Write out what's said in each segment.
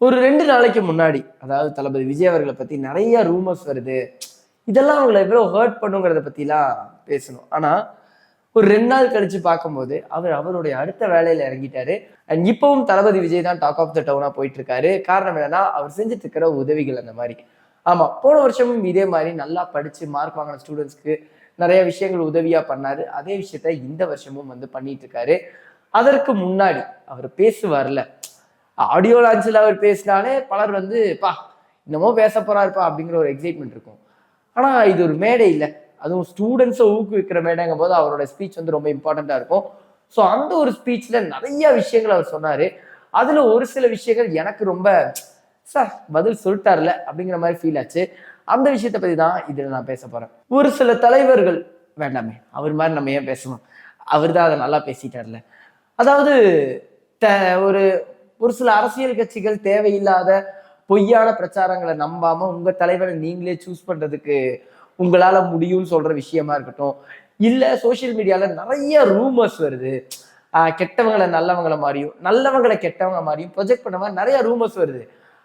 ஒரு 2 நாளைக்கு முன்னாடி, அதாவது தளபதி விஜய் அவர்கள பத்தி நெறைய ரூமர்ஸ் வருது. இதெல்லாம் அவங்கள எவ்வளோ ஹர்ட் பண்ணுங்கிறத பத்திலாம் பேசணும். ஆனா, ஒரு 2 நாள் கழிச்சு பார்க்கும்போது, அவருடைய அடுத்த வேலையில இறங்கிட்டாரு. அண்ட் இப்பவும் தளபதி விஜய் தான் டாக் ஆஃப் த டவுனா போயிட்டு இருக்காரு. காரணம் என்னன்னா, அவர் செஞ்சுட்டு இருக்கிற உதவிகள் அந்த மாரி. ஆமா, போன வருஷமும் இதே மாரி நல்லா படிச்சு மார்க் வாங்குன ஸ்டூடண்ட்ஸ்க்கு நெறைய விஷயங்கள் உதவியா பண்ணாரு. அதே விஷயத்த இந்த வருஷமும் வந்து பண்ணிட்டு இருக்காரு. அதற்கு முன்னாடி அவர் பேசுவார்ல, ஆடியோ லான்ச்ல அவர் பேசினாலே பலர் வந்து என்னமோ பேச போறாருப்பா அப்படிங்கிற ஒரு எக்ஸைட்மெண்ட் இருக்கும். ஆனா இது ஒரு மேடை இல்லை, அதுவும் ஸ்டூடெண்ட்ஸை ஊக்குவிக்கிற மேடைங்கும் போது அவரோட ஸ்பீச் வந்து ரொம்ப இம்பார்ட்டண்டா இருக்கும். ஸோ அந்த ஒரு ஸ்பீச்ல நிறைய விஷயங்கள் அவர் சொன்னாரு. அதுல ஒரு சில விஷயங்கள் எனக்கு ரொம்ப சார் பதில் சொல்லிட்டார்ல அப்படிங்கிற மாதிரி ஃபீல் ஆச்சு. அந்த விஷயத்தை பத்தி தான் இதுல நான் பேச போறேன். ஒரு சில தலைவர்கள், வேண்டாமே அவர் மாதிரி நம்ம ஏன் பேசணும், அவர் தான் அதை நல்லா பேசிட்டார்ல. அதாவது ஒரு ஒரு சில அரசியல் கட்சிகள் தேவையில்லாத பொய்யான பிரச்சாரங்களை நம்பாம உங்க தலைவரை நீங்களே சூஸ் பண்றதுக்கு உங்களால முடியும்னு சொல்ற விஷயமா இருக்கட்டும், இல்ல சோசியல் மீடியால நிறைய ரூமர்ஸ் வருது, கெட்டவங்களை நல்லவங்களை மாதிரியும் நல்லவங்களை கெட்டவங்க மாதிரியும் ப்ரொஜெக்ட் பண்ண மாதிரி நிறைய ரூமர்ஸ் வருது.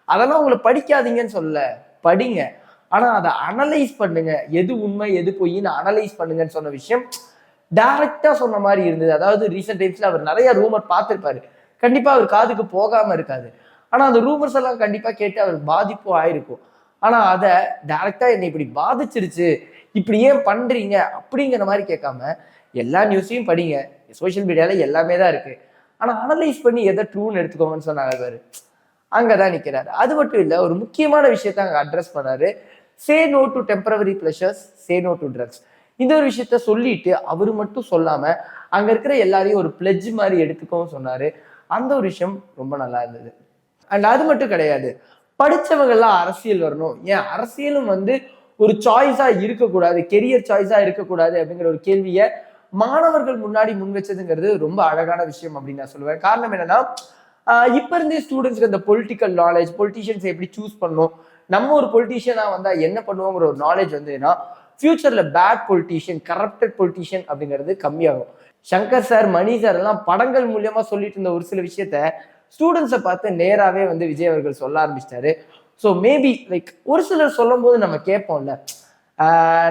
அதெல்லாம் உங்களை படிக்காதீங்கன்னு சொல்ல, படிங்க. ஆனா அதை அனலைஸ் பண்ணுங்க, எது உண்மை எது பொய்ன்னு அனலைஸ் பண்ணுங்கன்னு சொன்ன விஷயம் டைரக்டா சொன்ன மாதிரி இருந்தது. அதாவது ரீசெண்ட் டைம்ஸ்ல அவர் நிறைய ரூமர் பார்த்திருப்பாரு, கண்டிப்பா அவர் காதுக்கு போகாம இருக்காது. ஆனா அந்த ரூமர்ஸ் எல்லாம் கண்டிப்பா கேட்டு அவர் பாதிப்பும் ஆயிருக்கும். ஆனா அதை டைரக்டா என்னை இப்படி பாதிச்சிருச்சு, இப்படி ஏன் பண்றீங்க அப்படிங்கிற மாதிரி கேட்காம எல்லா நியூஸையும் படிங்க, சோசியல் மீடியால எல்லாமே தான் இருக்கு, ஆனா அனலைஸ் பண்ணி எதை ட்ரூன்னு எடுத்துக்கோங்கன்னு சொன்னாங்க பாரு, அங்கதான் நிக்கிறாரு. அது மட்டும் இல்ல, ஒரு முக்கியமான விஷயத்த அங்க அட்ரஸ் பண்ணாரு. Say no to temporary pleasures, say no to drugs. இந்த ஒரு விஷயத்த சொல்லிட்டு அவரு மட்டும் சொல்லாம அங்க இருக்கிற எல்லாரையும் ஒரு பிளெட்ஜ் மாதிரி எடுத்துக்கவும் சொன்னாரு. அந்த ஒரு விஷயம் ரொம்ப நல்லா இருந்தது. அண்ட் அது மட்டும் கிடையாது, படிச்சவங்க எல்லாம் அரசியல் வரணும், ஏன் அரசியலும் வந்து ஒரு சாய்ஸா இருக்கக்கூடாது, கெரியர் சாய்ஸா இருக்கக்கூடாது அப்படிங்கிற ஒரு கேள்வியை மாணவர்கள் முன்னாடி முன் வச்சதுங்கிறது ரொம்ப அழகான விஷயம் அப்படின்னு நான் சொல்லுவேன். காரணம் என்னன்னா, இப்ப இருந்தே ஸ்டூடெண்ட்ஸ்க்கு அந்த பொலிட்டிக்கல் நாலேஜ், பொலிட்டீஷியன்ஸ் எப்படி சூஸ் பண்ணணும், நம்ம ஒரு பொலிட்டீஷியனா வந்தா என்ன பண்ணுவோங்கிற ஒரு நாலேஜ் வந்துன்னா ஃபியூச்சர்ல பேட் பொலிட்டீஷியன், கரப்டட் பொலிட்டீஷியன் அப்படிங்கிறது கம்மியாகும். சங்கர் சார், மணி சார் எல்லாம் படங்கள் மூலியமா சொல்லிட்டு இருந்த ஒரு சில விஷயத்த ஸ்டூடெண்ட்ஸை பார்த்து நேராவே வந்து விஜய் அவர்கள் சொல்ல ஆரம்பிச்சிட்டாரு. ஸோ மேபி லைக் ஒரு சிலர் சொல்லும் போது நம்ம கேட்போம்ல,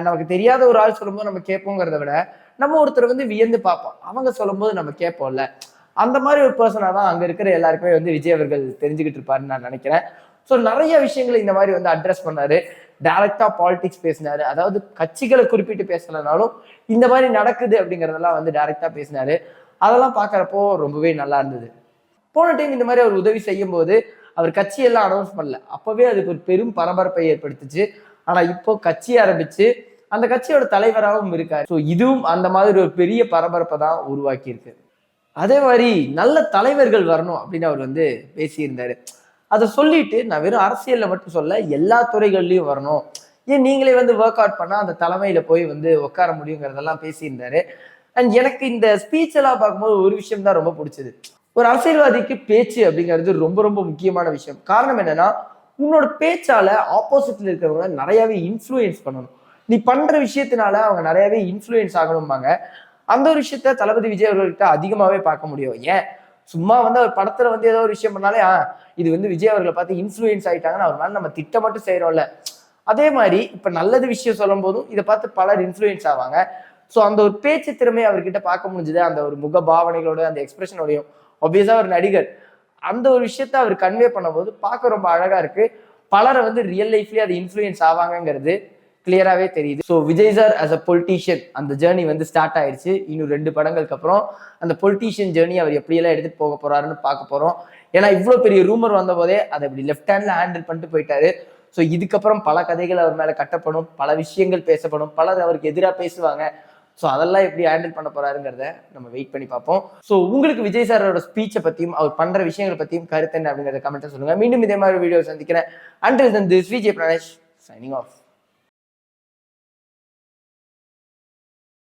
நமக்கு தெரியாத ஒரு ஆள் சொல்லும்போது நம்ம கேட்போங்கிறத விட நம்ம ஒருத்தர் வந்து வியந்து பார்ப்போம், அவங்க சொல்லும் போது நம்ம கேட்போம்ல, அந்த மாதிரி ஒரு பர்சனா தான் அங்க இருக்கிற எல்லாருக்குமே வந்து விஜய் அவர்கள் தெரிஞ்சுக்கிட்டு இருப்பாருன்னு நான் நினைக்கிறேன். ஸோ நிறைய விஷயங்களை இந்த மாதிரி வந்து அட்ரஸ் பண்ணாரு. டைரக்டா பாலிடிக்ஸ் பேசினாரு, அதாவது கட்சிகளை குறிப்பிட்டு பேசலனாலும் இந்த மாதிரி நடக்குது அப்படிங்கறதெல்லாம் வந்து டைரக்டா பேசினாரு. அதெல்லாம் பாக்குறப்போ ரொம்பவே நல்லா இருந்தது. போன டைம் இந்த மாதிரி அவர் உதவி செய்யும் போது அவர் கட்சியெல்லாம் அனௌன்ஸ் பண்ணல, அப்பவே அதுக்கு ஒரு பெரும் பரபரப்பை ஏற்படுத்துச்சு. ஆனா இப்போ கட்சி ஆரம்பிச்சு அந்த கட்சியோட தலைவராகவும் இருக்காரு. ஸோ இதுவும் அந்த மாதிரி ஒரு பெரிய பரபரப்பை தான் உருவாக்கி இருக்கு. அதே மாதிரி நல்ல தலைவர்கள் வரணும் அப்படின்னு அவர் வந்து பேசியிருந்தாரு. அதை சொல்லிட்டு நான் வெறும் அரசியல்ல மட்டும் சொல்ல, எல்லா துறைகள்லயும் வரணும், ஏன் நீங்களே வந்து ஒர்க் அவுட் பண்ணா அந்த தலைமையில போய் வந்து உட்கார முடியுங்கிறதெல்லாம் பேசியிருந்தாரு. அண்ட் எனக்கு இந்த ஸ்பீச் எல்லாம் பார்க்கும்போது ஒரு விஷயம் தான் ரொம்ப பிடிச்சது. ஒரு அரசியல்வாதிக்கு பேச்சு அப்படிங்கிறது ரொம்ப ரொம்ப முக்கியமான விஷயம். காரணம் என்னன்னா, உன்னோட பேச்சால ஆப்போசிட்ல இருக்கிறவங்க நிறையவே இன்ஃப்ளூயன்ஸ் பண்ணணும். நீ பண்ற விஷயத்தினால அவங்க நிறையவே இன்ஃப்ளூயன்ஸ் ஆகணும்பாங்க. அந்த ஒரு விஷயத்த தளபதி விஜய் அவர்கள்ட்ட அதிகமாவே பார்க்க முடியும். ஏன் சும்மா வந்து அவர் படத்துல வந்து ஏதோ ஒரு விஷயம் பண்ணாலே இது வந்து விஜய் அவர்களை பார்த்து இன்ஃப்ளூயன்ஸ் ஆயிட்டாங்கன்னு அவர் மேல நம்ம திட்டம் மட்டும் செய்யறோம்ல, அதே மாதிரி இப்ப நல்லது விஷயம் சொல்லும் போதும் இதை பார்த்து பலர் இன்ஃப்ளூயன்ஸ் ஆவாங்க. ஸோ அந்த ஒரு பேச்சு திறமையை அவர்கிட்ட பார்க்க முடிஞ்சது, அந்த ஒரு முக பாவனைகளோட அந்த எக்ஸ்பிரஷனோடையும். ஆப்வியஸா ஒரு நடிகர், அந்த ஒரு விஷயத்த அவர் கன்வே பண்ணும்போது பார்க்க ரொம்ப அழகா இருக்கு. பலரை வந்து ரியல் லைஃப்லயே அது இன்ஃப்ளூயன்ஸ் ஆவாங்கிறது கிளியராகவே தெரியுது. So Vijay sir as a politician அந்த ஜேர்னி வந்து ஸ்டார்ட் ஆயிடுச்சு. இன்னும் 2 படங்களுக்கு அப்புறம் அந்த பொலிட்டீஷியன் ஜேர்னி அவர் எப்படியெல்லாம் எடுத்துட்டு போக போறாருன்னு பார்க்க போறோம். ஏன்னா இவ்வளவு பெரிய ரூமர் வந்த போதே அதை இப்படி லெஃப்ட் ஹேண்ட்ல ஹேண்டில் பண்ணிட்டு போயிட்டாரு. ஸோ இதுக்கப்புறம் பல கதைகள் அவர் மேல கட்டப்படும், பல விஷயங்கள் பேசப்படும், பலர் அவருக்கு எதிராக பேசுவாங்க. ஸோ அதெல்லாம் எப்படி ஹேண்டில் பண்ண போறாருங்கிறத நம்ம வெயிட் பண்ணி பார்ப்போம். ஸோ உங்களுக்கு விஜய் சாரோட ஸ்பீச்சை பத்தியும் அவர் பண்ற விஷயங்களை பத்தியும் கருத்து என்ன அப்படிங்கிறத கமெண்ட்ல சொல்லுங்க. மீண்டும் இதே மாதிரி வீடியோ சந்திக்கிறேன். Until then this Vijay Pranesh signing off.